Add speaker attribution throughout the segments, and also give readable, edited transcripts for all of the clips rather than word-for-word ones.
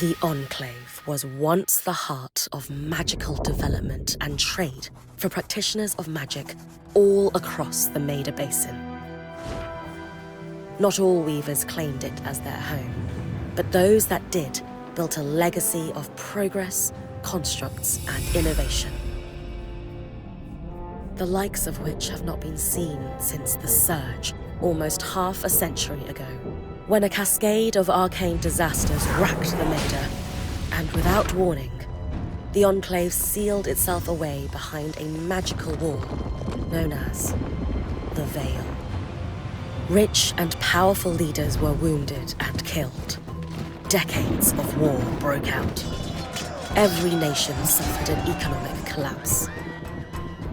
Speaker 1: The Enclave was once the heart of magical development and trade for practitioners of magic all across the Maida Basin. Not all weavers claimed it as their home, but those that did built a legacy of progress, constructs, and innovation, the likes of which have not been seen since the Surge almost half a century ago, when a cascade of arcane disasters racked the Maida, and without warning, the Enclave sealed itself away behind a magical wall known as the Veil. Rich and powerful leaders were wounded and killed. Decades of war broke out. Every nation suffered an economic collapse.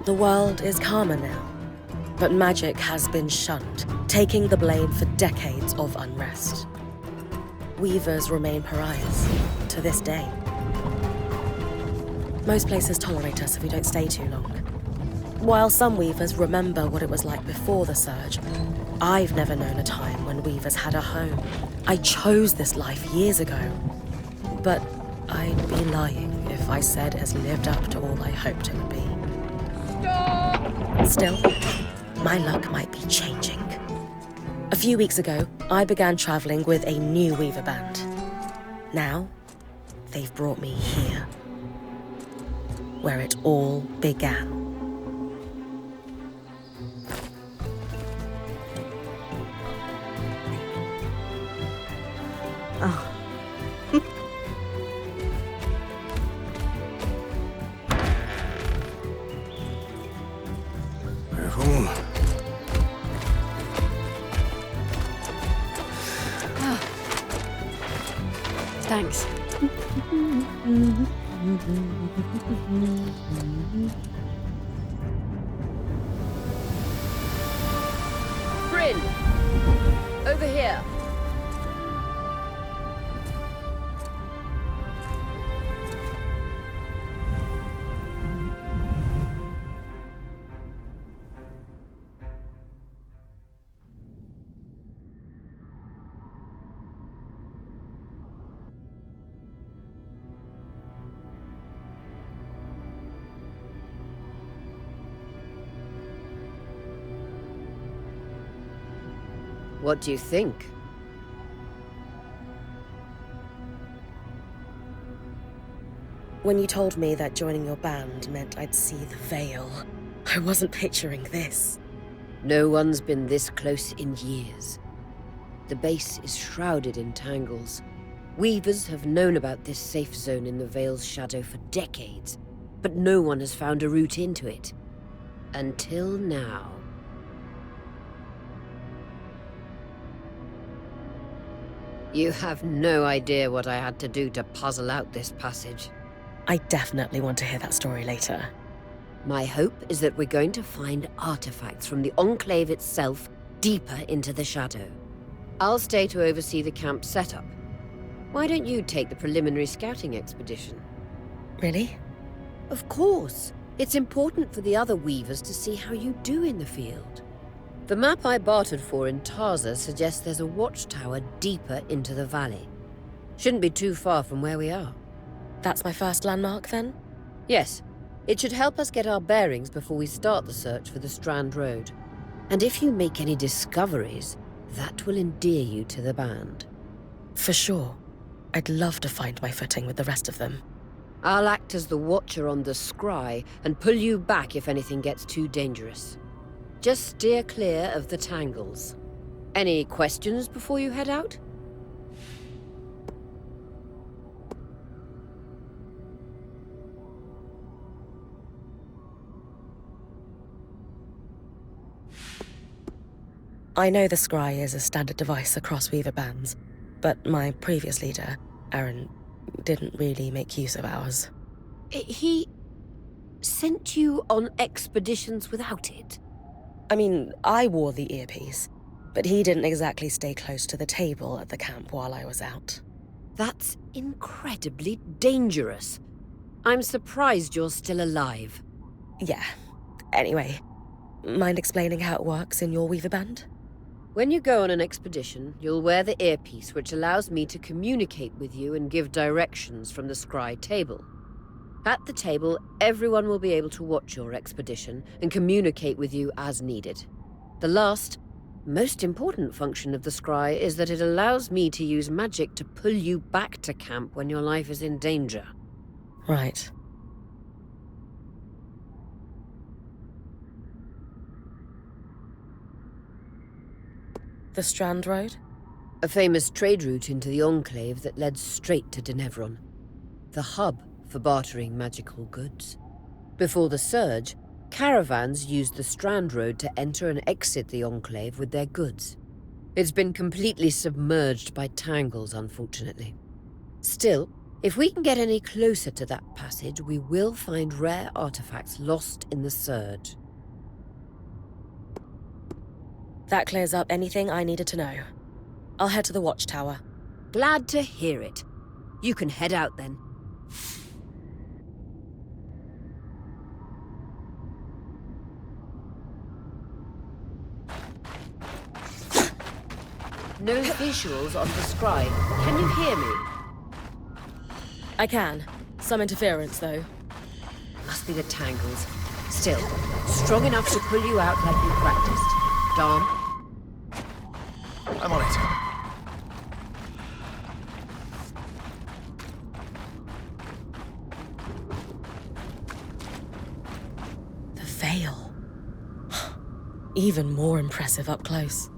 Speaker 1: The world is calmer now, but magic has been shunned, taking the blame for decades of unrest. Weavers remain pariahs to this day. Most places tolerate us if we don't stay too long. While some weavers remember what it was like before the Surge, I've never known a time when weavers had a home. I chose this life years ago, but I'd be lying if I said it has lived up to all I hoped it would be. Still, my luck might be changing. A few weeks ago, I began traveling with a new weaver band. Now, they've brought me here, where it all began. Oh.
Speaker 2: Careful.
Speaker 3: Oh. Thanks.
Speaker 4: Bryn! Over here! What do you think?
Speaker 1: When you told me that joining your band meant I'd see the Veil, I wasn't picturing this.
Speaker 4: No one's been this close in years. The base is shrouded in tangles. Weavers have known about this safe zone in the Veil's shadow for decades, but no one has found a route into it. Until now. You have no idea what I had to do to puzzle out this passage.
Speaker 1: I definitely want to hear that story later.
Speaker 4: My hope is that we're going to find artifacts from the Enclave itself deeper into the shadow. I'll stay to oversee the camp setup. Why don't you take the preliminary scouting expedition?
Speaker 1: Really?
Speaker 4: Of course. It's important for the other weavers to see how you do in the field. The map I bartered for in Tarza suggests there's a watchtower deeper into the valley. Shouldn't be too far from where we are.
Speaker 1: That's my first landmark, then?
Speaker 4: Yes. It should help us get our bearings before we start the search for the Strand Road. And if you make any discoveries, that will endear you to the band.
Speaker 1: For sure. I'd love to find my footing with the rest of them.
Speaker 4: I'll act as the watcher on the scry and pull you back if anything gets too dangerous. Just steer clear of the tangles. Any questions before you head out?
Speaker 1: I know the scry is a standard device across weaver bands, but my previous leader, Aaron, didn't really make use of ours.
Speaker 4: He sent you on expeditions without it?
Speaker 1: I mean, I wore the earpiece, but he didn't exactly stay close to the table at the camp while I was out.
Speaker 4: That's incredibly dangerous. I'm surprised you're still alive.
Speaker 1: Yeah. Anyway, mind explaining how it works in your weaver band?
Speaker 4: When you go on an expedition, you'll wear the earpiece which allows me to communicate with you and give directions from the scry table. At the table, everyone will be able to watch your expedition and communicate with you as needed. The last, most important function of the scry is that it allows me to use magic to pull you back to camp when your life is in danger.
Speaker 1: Right. The Strand Road?
Speaker 4: A famous trade route into the Enclave that led straight to Denevron. The hub for bartering magical goods. Before the Surge, caravans used the Strand Road to enter and exit the Enclave with their goods. It's been completely submerged by tangles, unfortunately. Still, if we can get any closer to that passage, we will find rare artifacts lost in the Surge.
Speaker 1: That clears up anything I needed to know. I'll head to the watchtower.
Speaker 4: Glad to hear it. You can head out then. No visuals on the scry. Can you hear me?
Speaker 1: I can. Some interference, though.
Speaker 4: Must be the tangles. Still, strong enough to pull you out like you practiced. Dom?
Speaker 2: I'm on it.
Speaker 1: The veil. Even more impressive up close.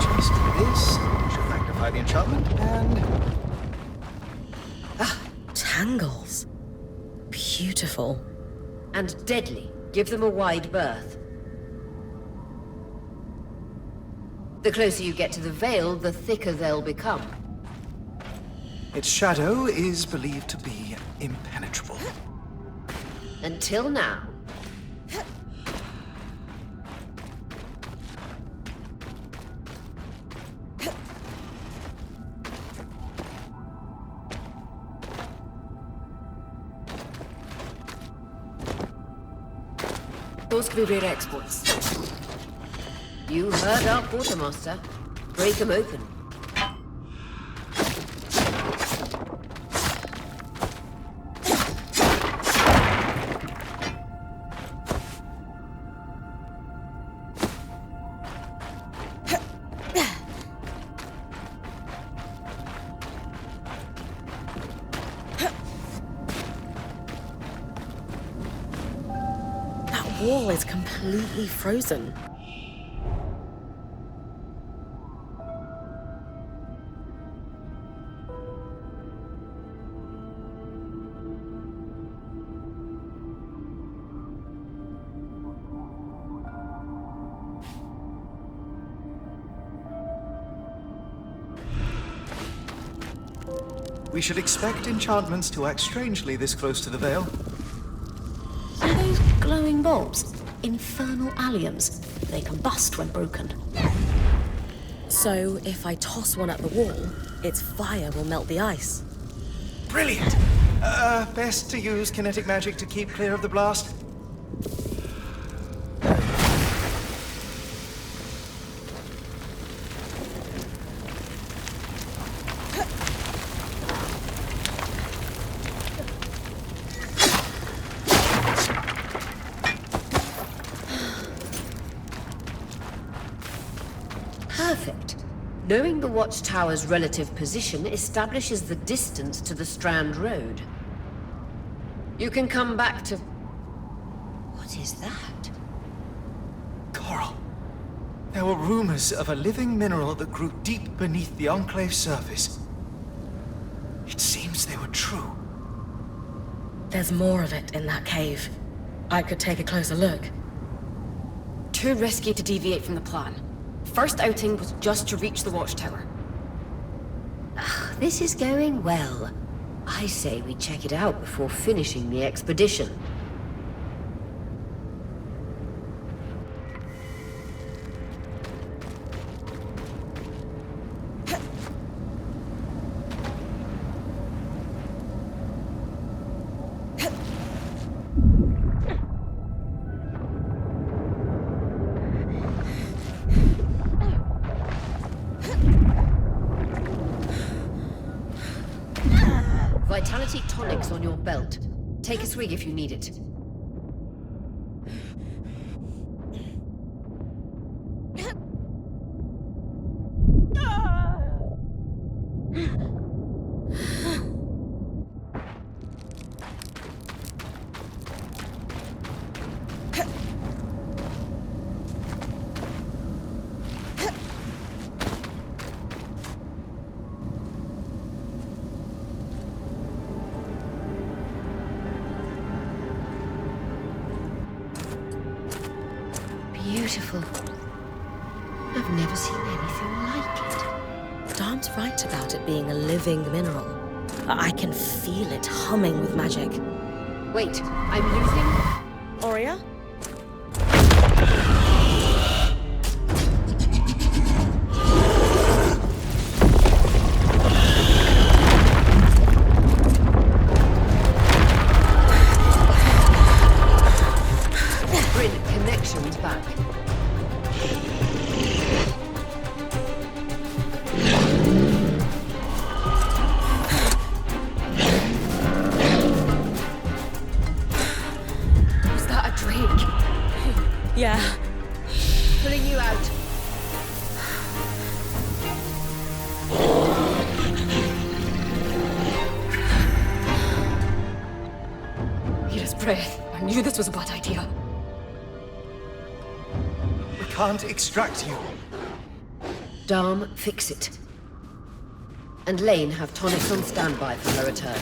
Speaker 2: Just this should magnify the enchantment, and
Speaker 1: Tangles. Beautiful.
Speaker 4: And deadly. Give them a wide berth. The closer you get to the veil, the thicker they'll become.
Speaker 2: its shadow is believed to be impenetrable.
Speaker 4: Until now.
Speaker 3: Those could be rare exports.
Speaker 4: You heard our quartermaster. Break them open.
Speaker 1: That wall is completely frozen.
Speaker 2: We should expect enchantments to act strangely this close to the veil.
Speaker 3: Are those glowing bulbs? Infernal alliums. They combust when broken.
Speaker 1: So, if I toss one at the wall, its fire will melt the ice.
Speaker 2: Brilliant! Best to use kinetic magic to keep clear of the blast.
Speaker 4: Perfect. Knowing the watchtower's relative position establishes the distance to the Strand Road. You can come back to... What is that?
Speaker 2: Coral. There were rumors of a living mineral that grew deep beneath the Enclave's surface. It seems they were true.
Speaker 1: There's more of it in that cave. I could take a closer look.
Speaker 3: Too risky to deviate from the plan. First outing was just to reach the watchtower.
Speaker 4: This is going well. I say we check it out before finishing the expedition. Vitality tonic's on your belt. Take a swig if you need it. Beautiful. I've never seen anything like it.
Speaker 1: Darn's right about it being a living mineral. I can feel it humming with magic.
Speaker 4: Wait, I'm losing...
Speaker 1: Aurea?
Speaker 4: Connections back.
Speaker 3: Was that a drake?
Speaker 1: Yeah.
Speaker 4: Pulling you out.
Speaker 3: Need his breath. I knew this was a bad idea.
Speaker 2: We can't extract you.
Speaker 4: Dharm, fix it. And Lane have tonics on standby for her return.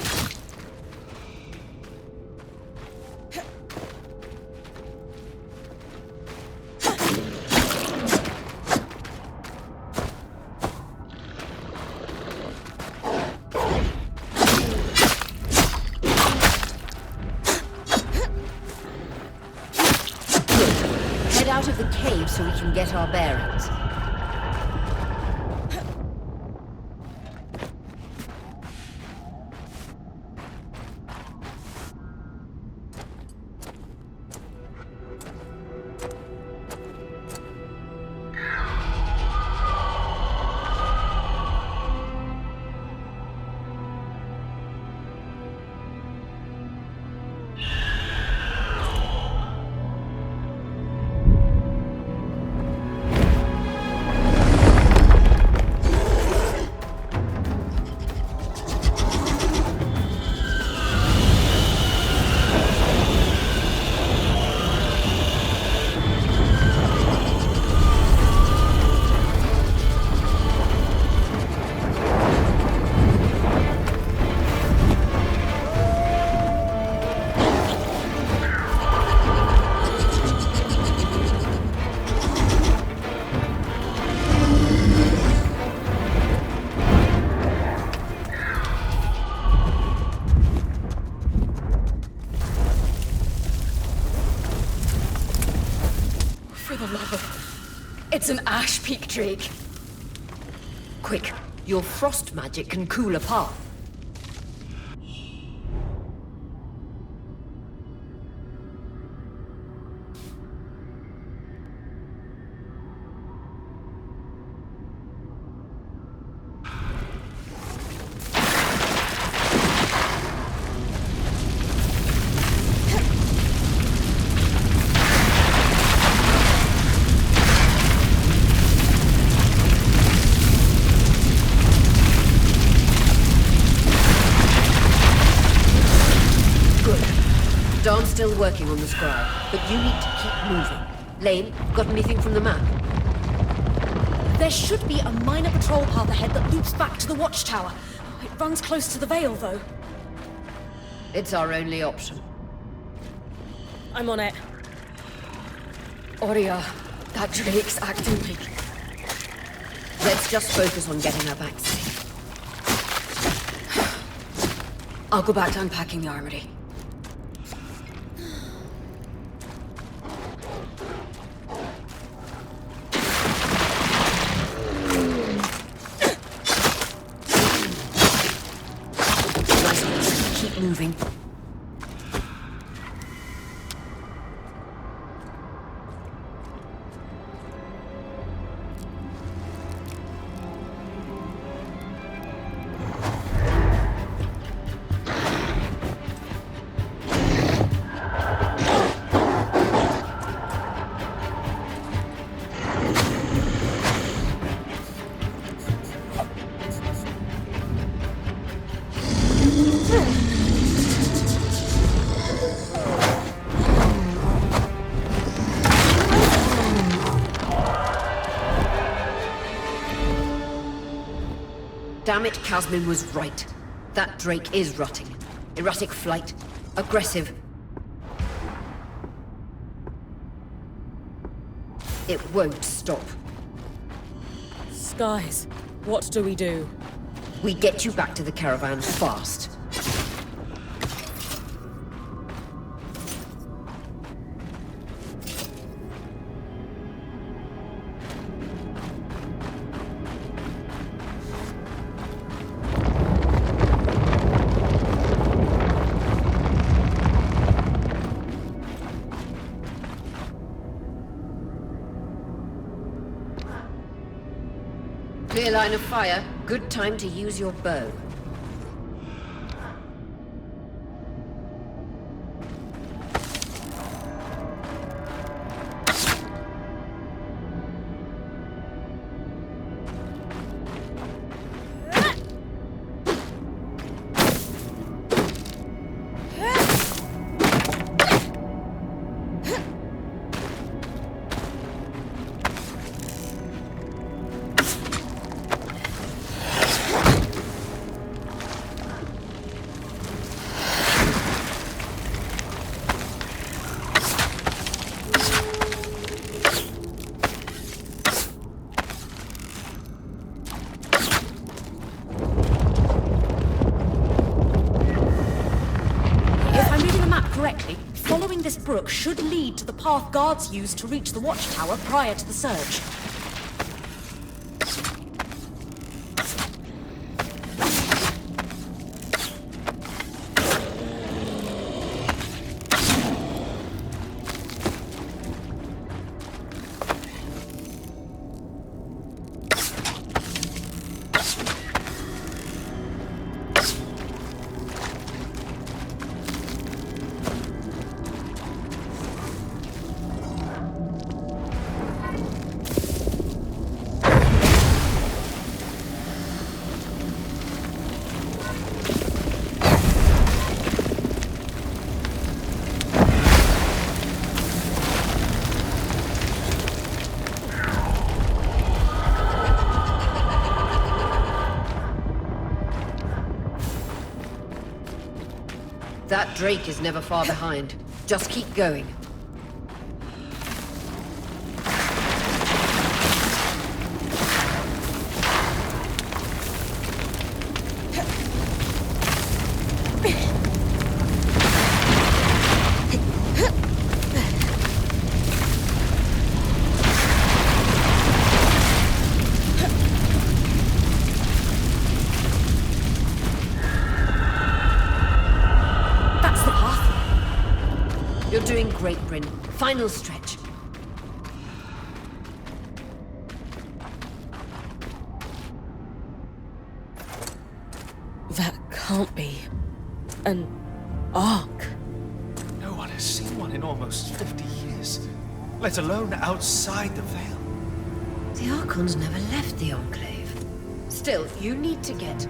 Speaker 4: Head out of the cave so we can get our bearings.
Speaker 3: For the love of... It's an Ash Peak Drake.
Speaker 4: Quick, your frost magic can cool a path. Dawn's still working on the scry, but you need to keep moving. Lane, got anything from the map?
Speaker 3: There should be a minor patrol path ahead that loops back to the watchtower. It runs close to the Vale, though.
Speaker 4: It's our only option.
Speaker 1: I'm on it.
Speaker 3: Aurea, that Drake's acting weak.
Speaker 4: Let's just focus on getting her back safe.
Speaker 3: I'll go back to unpacking the armory.
Speaker 4: Keep moving. Damn it, Casmin was right. That Drake is rotting. Erratic flight. Aggressive. It won't stop.
Speaker 1: Skies, what do we do?
Speaker 4: We get you back to the caravan fast. Clear line of fire. Good time to use your bow.
Speaker 3: Correctly, following this brook should lead to the path guards used to reach the watchtower prior to the surge. That Drake is never far behind. Just keep going. You're doing great, Bryn. Final stretch.
Speaker 1: That can't be an ark.
Speaker 2: No one has seen one in almost 50 years, let alone outside the Veil.
Speaker 4: The Archons never left the Enclave. Still, you need to get...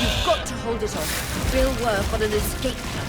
Speaker 4: You've got to hold it off. We'll work on an escape plan.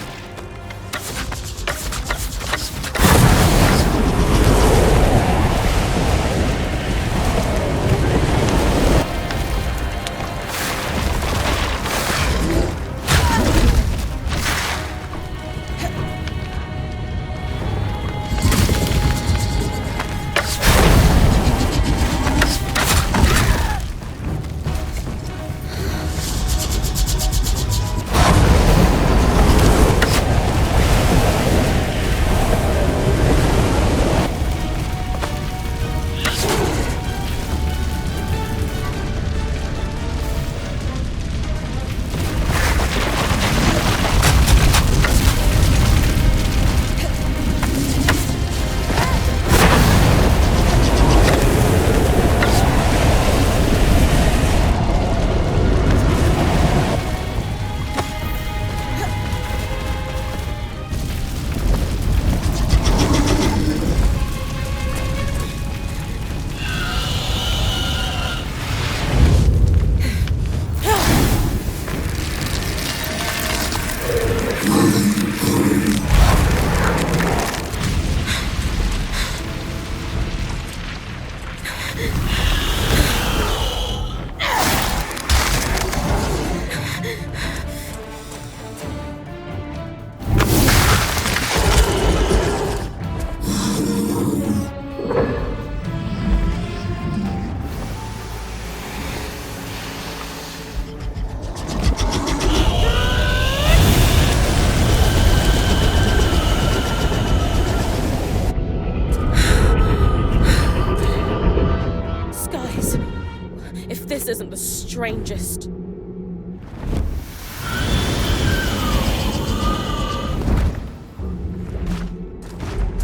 Speaker 1: strangest.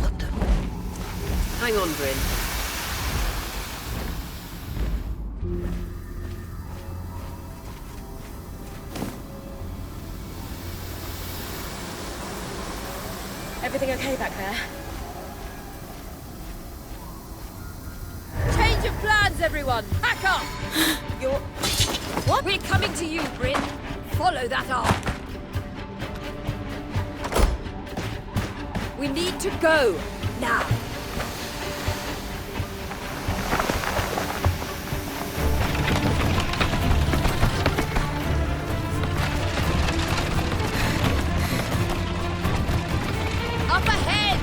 Speaker 4: What the? Hang on, Bryn.
Speaker 1: Everything okay back there?
Speaker 5: Change of plans, everyone! Pack up!
Speaker 1: You're...
Speaker 5: What? We're coming to you, Bryn. Follow that arc. We need to go, now. Up ahead!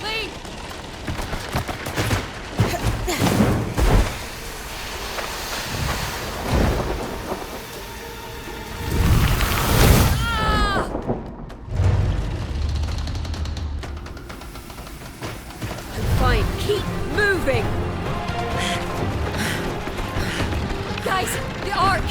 Speaker 5: Lead! Ah! I'm fine. Keep moving! Guys, the arc!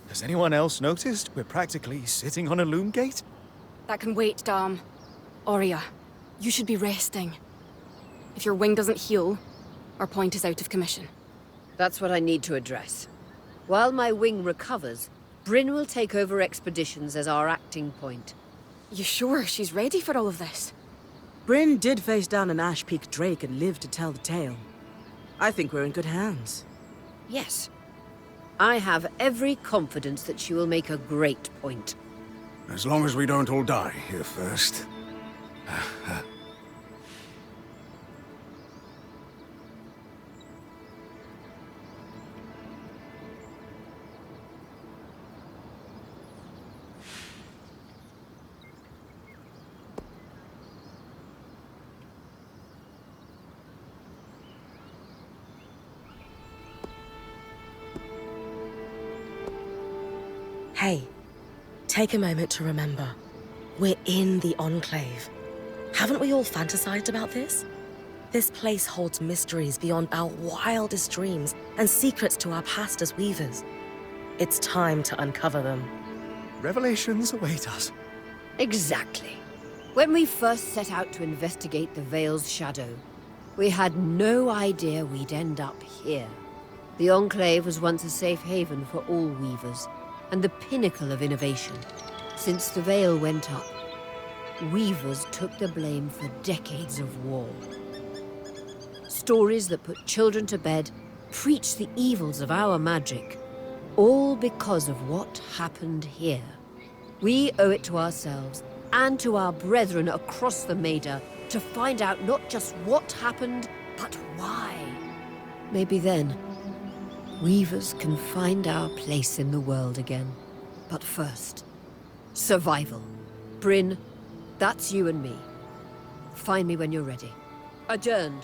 Speaker 2: Has anyone else noticed we're practically sitting on a loom gate?
Speaker 3: That can wait, Dom. Aurea, you should be resting. If your wing doesn't heal, our point is out of commission.
Speaker 4: That's what I need to address. While my wing recovers, Bryn will take over expeditions as our acting point.
Speaker 3: You sure she's ready for all of this?
Speaker 6: Bryn did face down an Ash Peak Drake and lived to tell the tale. I think we're in good hands.
Speaker 4: Yes. I have every confidence that she will make a great point.
Speaker 7: As long as we don't all die here first.
Speaker 1: Hey, take a moment to remember. We're in the Enclave. Haven't we all fantasized about this? This place holds mysteries beyond our wildest dreams and secrets to our past as weavers. It's time to uncover them.
Speaker 2: Revelations await us.
Speaker 4: Exactly. When we first set out to investigate the Veil's shadow, we had no idea we'd end up here. The Enclave was once a safe haven for all Weavers, and the pinnacle of innovation. Since the Veil went up, Weavers took the blame for decades of war. Stories that put children to bed, preached the evils of our magic, all because of what happened here. We owe it to ourselves and to our brethren across the Maida to find out not just what happened, but why. Maybe then, Weavers can find our place in the world again. But first, survival. Bryn, that's you and me. Find me when you're ready. Adjourned.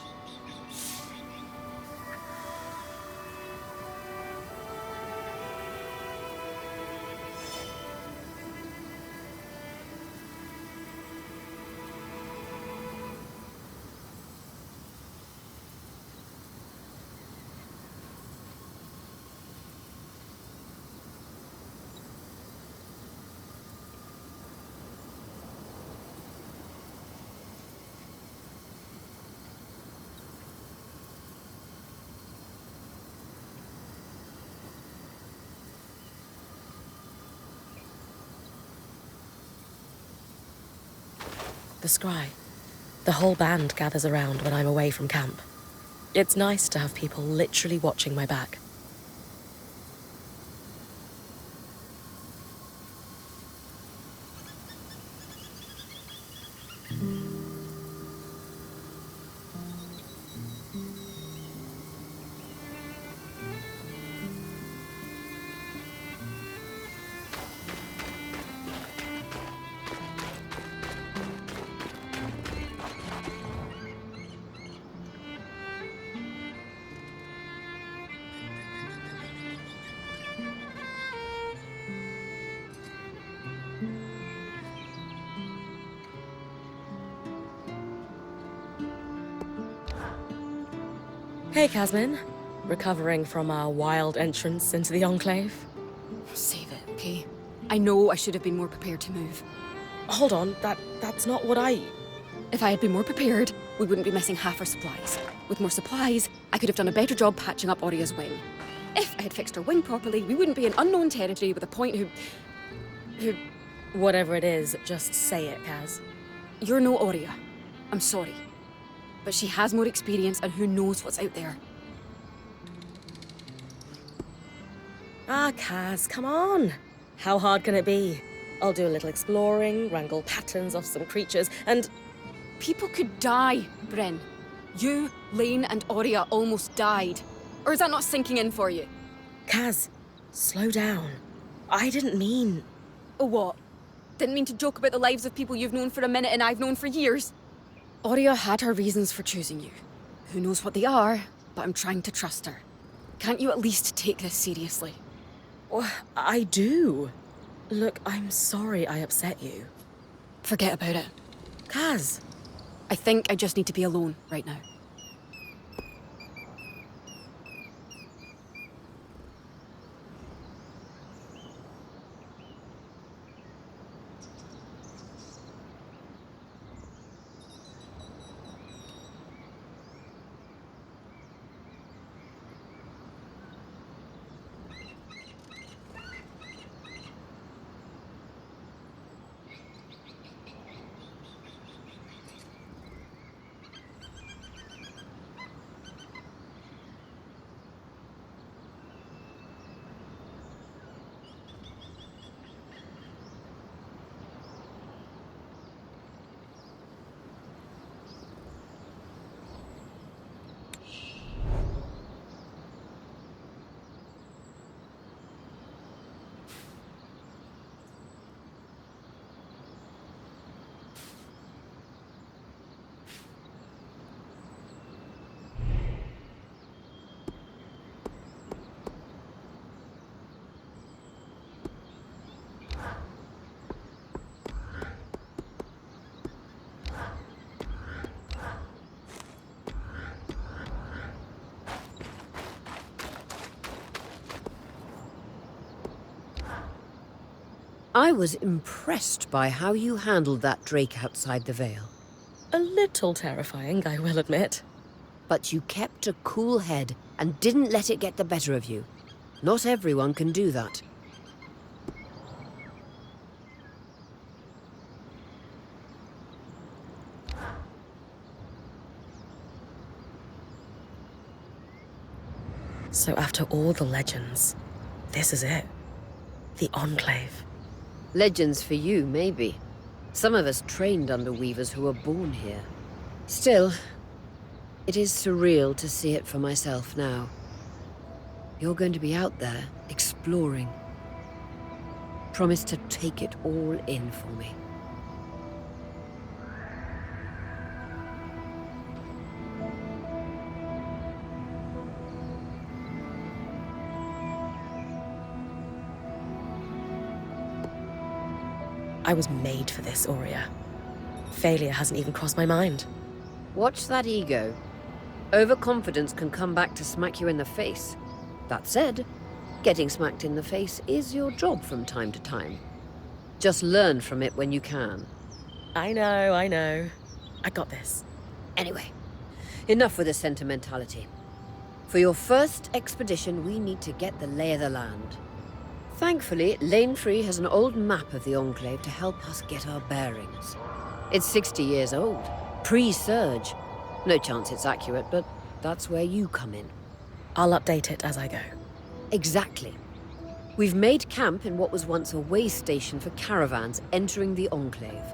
Speaker 1: The scry. The whole band gathers around when I'm away from camp. It's nice to have people literally watching my back. Hey, Casmin. Recovering from our wild entrance into the Enclave?
Speaker 3: Save it, okay? I know I should have been more prepared to move.
Speaker 1: Hold on, that's not what I...
Speaker 3: If I had been more prepared, we wouldn't be missing half our supplies. With more supplies, I could have done a better job patching up Oria's wing. If I had fixed her wing properly, we wouldn't be in unknown territory with a point who...
Speaker 1: Whatever it is, just say it, Kaz.
Speaker 3: You're no Oria. I'm sorry. But she has more experience and who knows what's out there.
Speaker 1: Ah, Kaz, come on. How hard can it be? I'll do a little exploring, wrangle patterns off some creatures, and...
Speaker 3: People could die, Bryn. You, Lane, and Oria almost died. Or is that not sinking in for you?
Speaker 1: Kaz, slow down. I didn't mean...
Speaker 3: Oh, what? Didn't mean to joke about the lives of people you've known for a minute and I've known for years? Oria had her reasons for choosing you. Who knows what they are, but I'm trying to trust her. Can't you at least take this seriously?
Speaker 1: I do. Look, I'm sorry I upset you.
Speaker 3: Forget about it.
Speaker 1: Kaz.
Speaker 3: I think I just need to be alone right now.
Speaker 4: I was impressed by how you handled that drake outside the Vale.
Speaker 1: A little terrifying, I will admit.
Speaker 4: But you kept a cool head and didn't let it get the better of you. Not everyone can do that.
Speaker 1: So after all the legends, this is it. The Enclave.
Speaker 4: Legends for you, maybe. Some of us trained under weavers who were born here. Still, it is surreal to see it for myself now. You're going to be out there, exploring. Promise to take it all in for me.
Speaker 1: I was made for this, Aurea. Failure hasn't even crossed my mind.
Speaker 4: Watch that ego. Overconfidence can come back to smack you in the face. That said, getting smacked in the face is your job from time to time. Just learn from it when you can.
Speaker 1: I know. I got this.
Speaker 4: Anyway, enough with the sentimentality. For your first expedition, we need to get the lay of the land. Thankfully, Lane Free has an old map of the Enclave to help us get our bearings. It's 60 years old, pre-Surge. No chance it's accurate, but that's where you come in.
Speaker 1: I'll update it as I go.
Speaker 4: Exactly. We've made camp in what was once a way station for caravans entering the Enclave.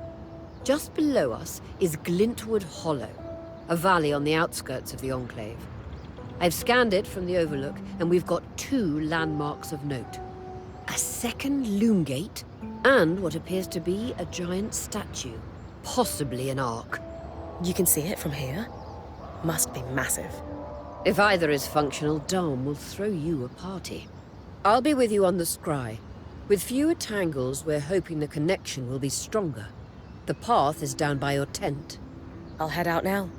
Speaker 4: Just below us is Glintwood Hollow, a valley on the outskirts of the Enclave. I've scanned it from the Overlook, and we've got 2 landmarks of note. A second loom gate, and what appears to be a giant statue, possibly an ark.
Speaker 1: You can see it from here? Must be massive.
Speaker 4: If either is functional, Dom will throw you a party. I'll be with you on the scry. With fewer tangles, we're hoping the connection will be stronger. The path is down by your tent.
Speaker 1: I'll head out now.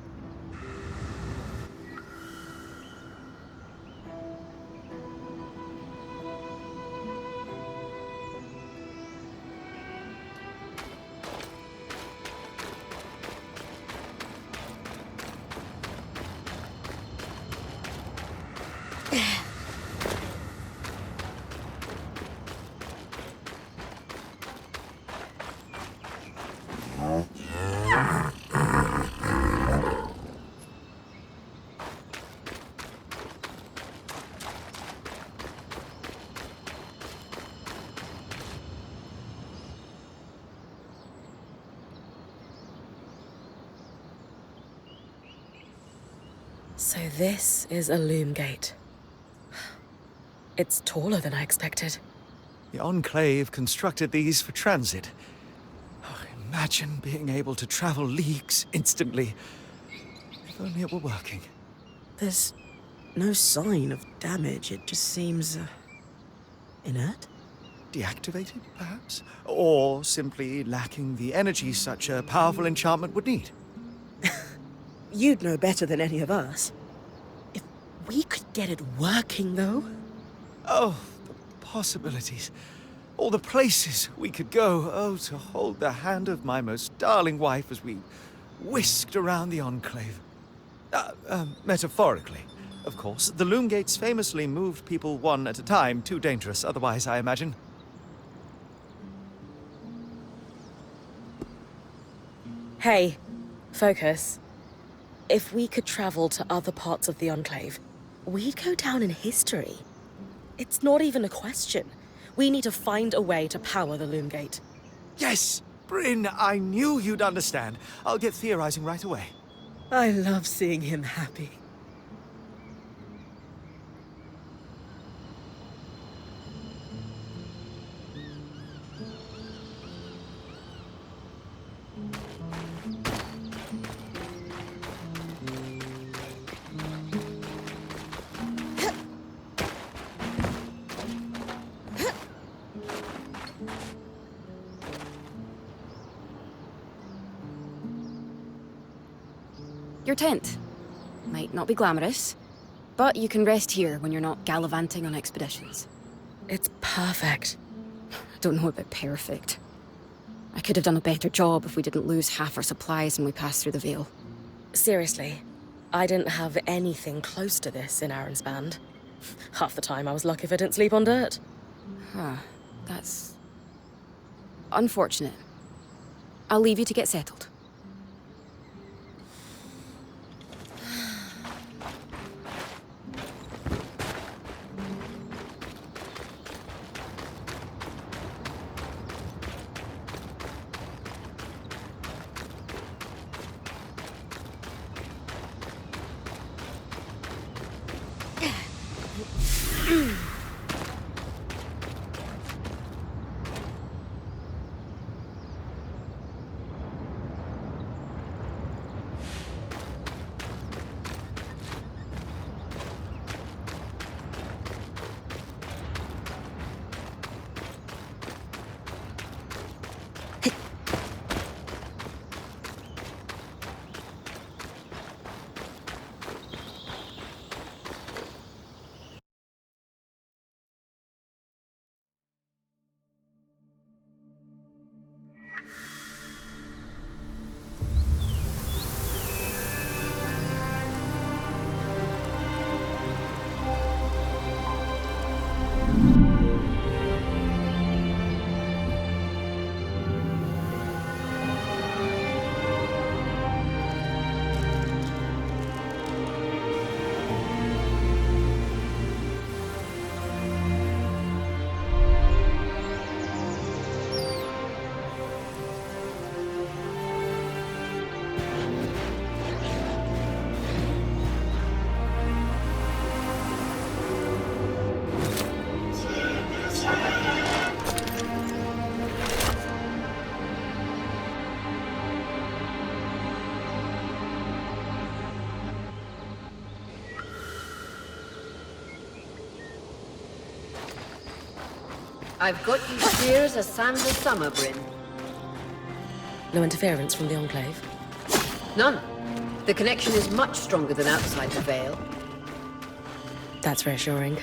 Speaker 1: So this is a loom gate. It's taller than I expected.
Speaker 2: The Enclave constructed these for transit. Oh, imagine being able to travel leagues instantly. If only it were working.
Speaker 6: There's no sign of damage. It just seems, inert?
Speaker 2: Deactivated, perhaps? Or simply lacking the energy such a powerful enchantment would need.
Speaker 6: You'd know better than any of us. If we could get it working, though.
Speaker 2: Oh, the possibilities. All the places we could go. Oh, to hold the hand of my most darling wife as we whisked around the Enclave. Metaphorically, of course. The loom gates famously moved people one at a time. Too dangerous otherwise, I imagine.
Speaker 1: Hey, focus. If we could travel to other parts of the Enclave, we'd go down in history. It's not even a question. We need to find a way to power the loom gate.
Speaker 2: Yes! Bryn, I knew you'd understand. I'll get theorizing right away.
Speaker 6: I love seeing him happy.
Speaker 3: Your tent. Might not be glamorous, but you can rest here when you're not gallivanting on expeditions.
Speaker 1: It's perfect.
Speaker 3: I don't know about perfect. I could have done a better job if we didn't lose half our supplies when we passed through the Vale.
Speaker 1: Seriously, I didn't have anything close to this in Aaron's band. Half the time I was lucky if I didn't sleep on dirt.
Speaker 3: Huh. That's... unfortunate. I'll leave you to get settled.
Speaker 4: I've got you clear as a sand of summer, Bryn.
Speaker 1: No interference from the Enclave?
Speaker 4: None. The connection is much stronger than outside the Vale.
Speaker 1: That's reassuring.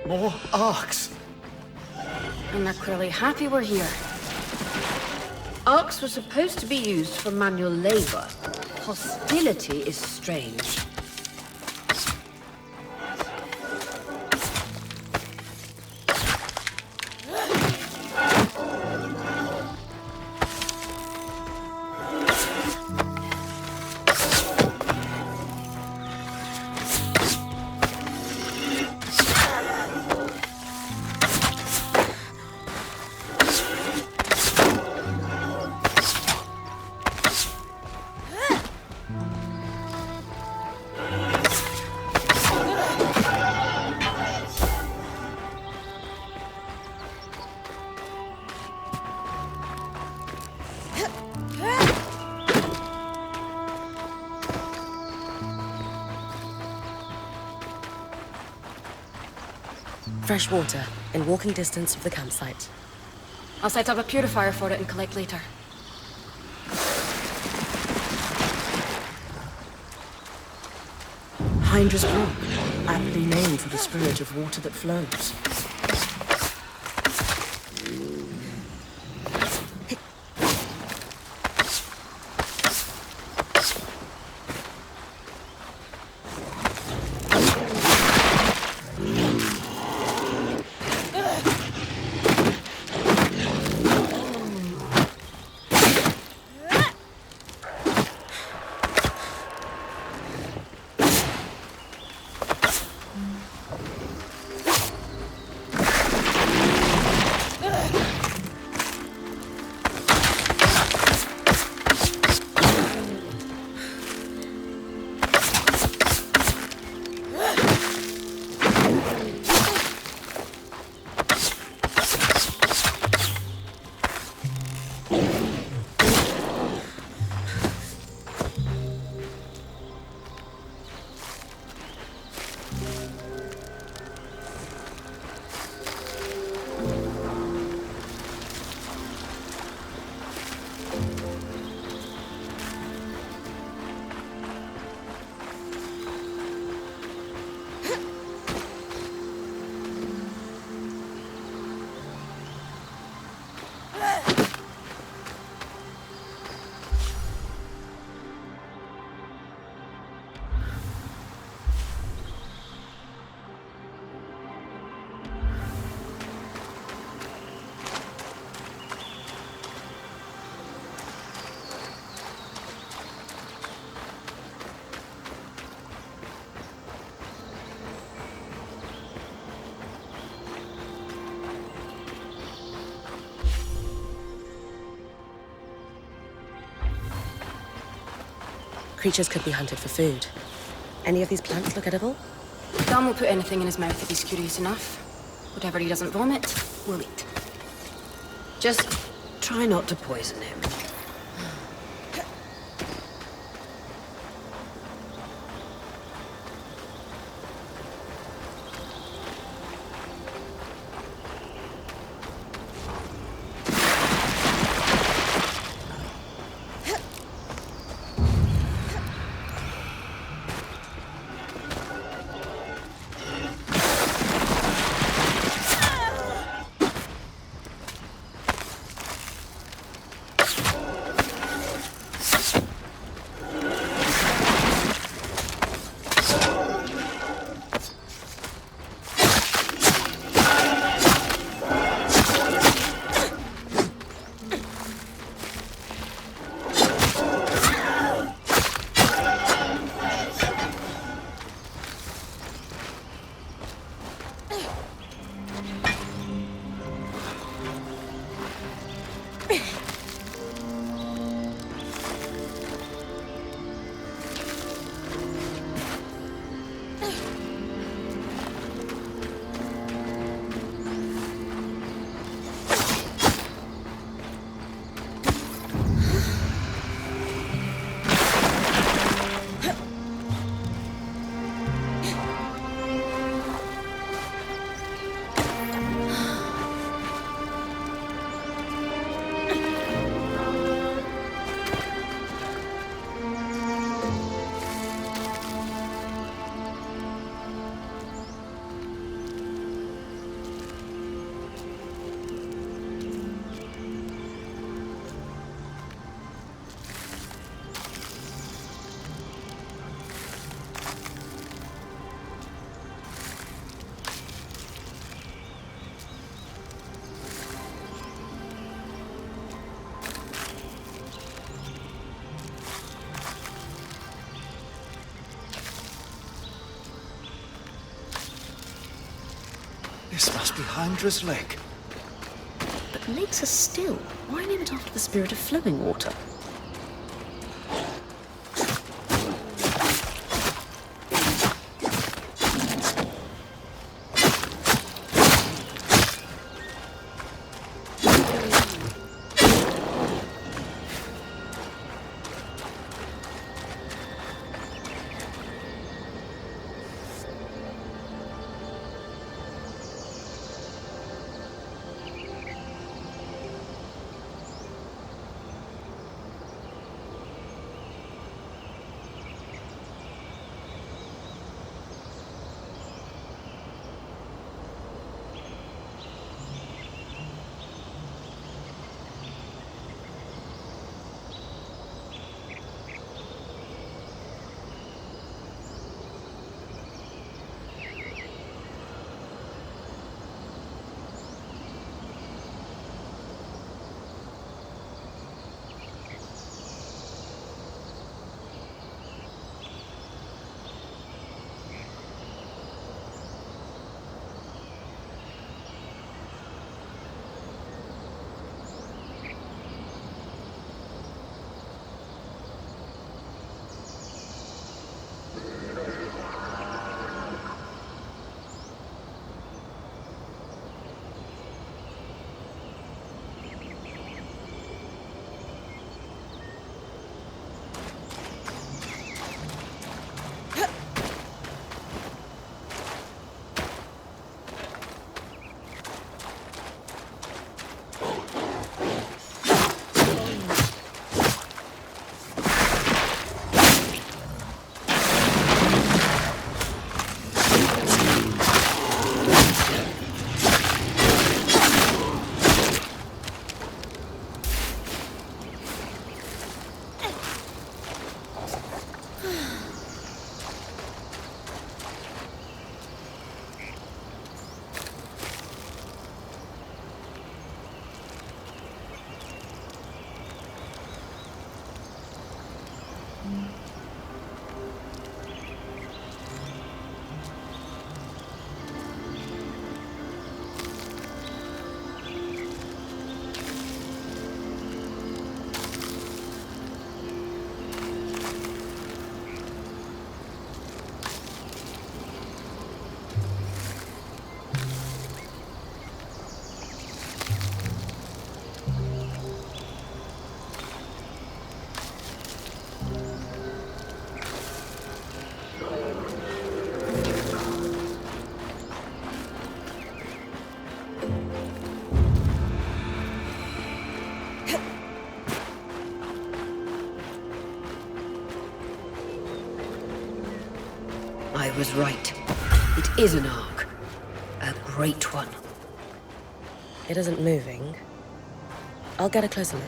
Speaker 2: More arcs!
Speaker 3: And they're clearly happy we're here.
Speaker 4: Arcs were supposed to be used for manual labor. Hostility is strange.
Speaker 1: Fresh water, in walking distance of the campsite.
Speaker 3: I'll set up a purifier for it and collect later.
Speaker 6: Hydra's Brook, aptly named for the spirit of water that flows.
Speaker 1: Creatures could be hunted for food. Any of these plants look edible?
Speaker 3: Dom will put anything in his mouth if he's curious enough. Whatever he doesn't vomit, we'll eat.
Speaker 4: Just try not to poison him.
Speaker 2: This must be Hydra's lake.
Speaker 6: But lakes are still. Why name it after the spirit of flowing water?
Speaker 4: I was right. It is an ark. A great one.
Speaker 1: It isn't moving. I'll get a closer look.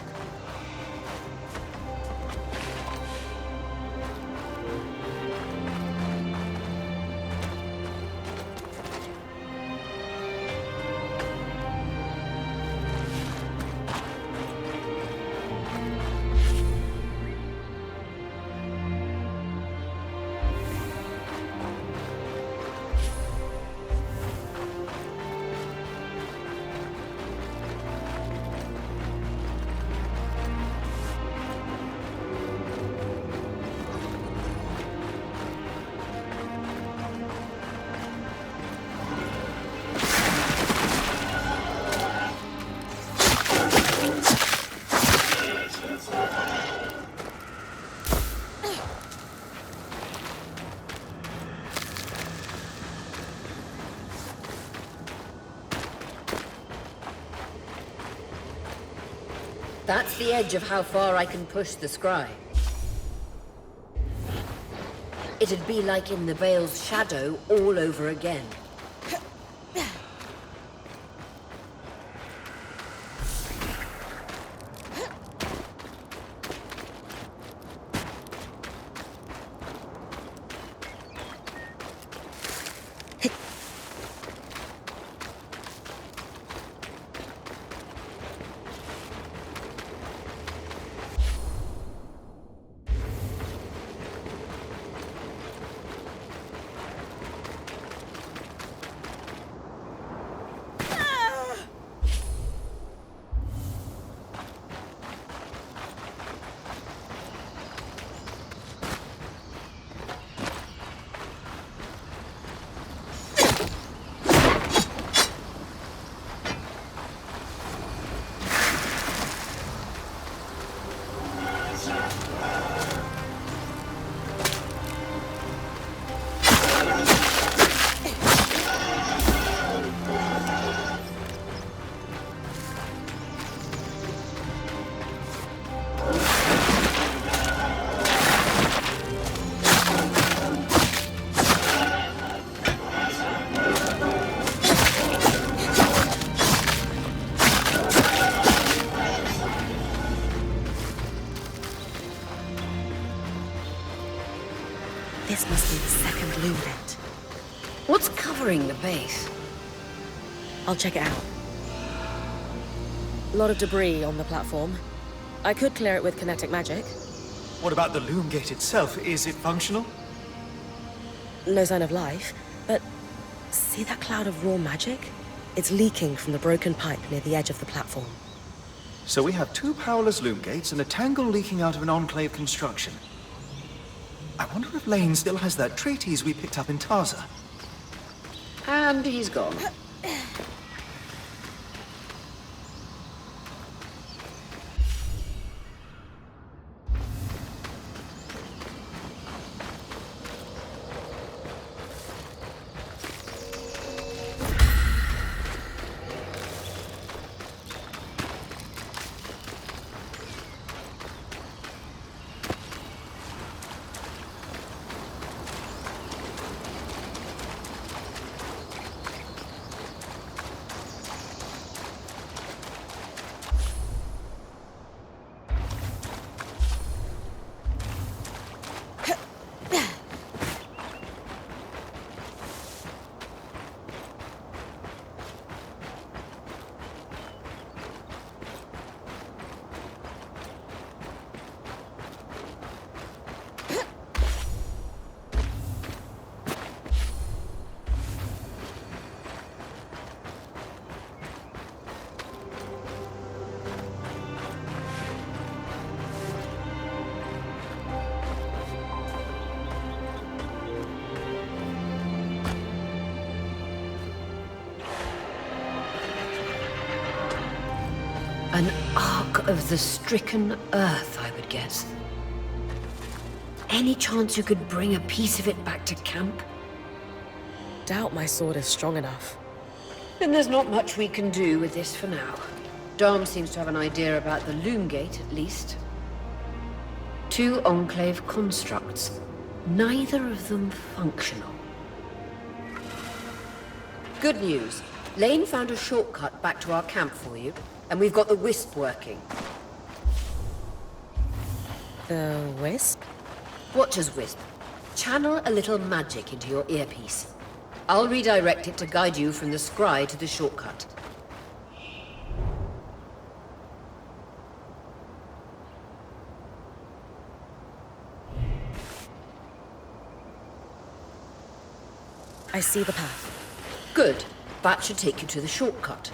Speaker 4: That's the edge of how far I can push the scry. It'd be like in the Veil's shadow all over again.
Speaker 1: This must be the second loom gate.
Speaker 4: What's covering the base?
Speaker 1: I'll check it out. A lot of debris on the platform. I could clear it with kinetic magic.
Speaker 2: What about the loom gate itself? Is it functional?
Speaker 1: No sign of life, but see that cloud of raw magic? It's leaking from the broken pipe near the edge of the platform.
Speaker 2: So we have two powerless loom gates and a tangle leaking out of an enclave construction. I wonder if Lane still has that treatise we picked up in Taza.
Speaker 4: And he's gone. An ark of the stricken earth, I would guess. Any chance you could bring a piece of it back to camp?
Speaker 1: Doubt my sword is strong enough.
Speaker 4: Then there's not much we can do with this for now. Dom seems to have an idea about the loom gate, at least. Two enclave constructs, neither of them functional. Good news. Lane found a shortcut back to our camp for you, and we've got the Wisp working.
Speaker 1: The Wisp?
Speaker 4: What does Wisp? Channel a little magic into your earpiece. I'll redirect it to guide you from the scry to the shortcut.
Speaker 1: I see the path.
Speaker 4: Good. That should take you to the shortcut.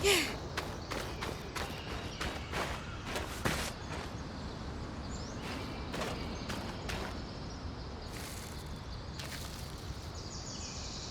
Speaker 1: Yeah.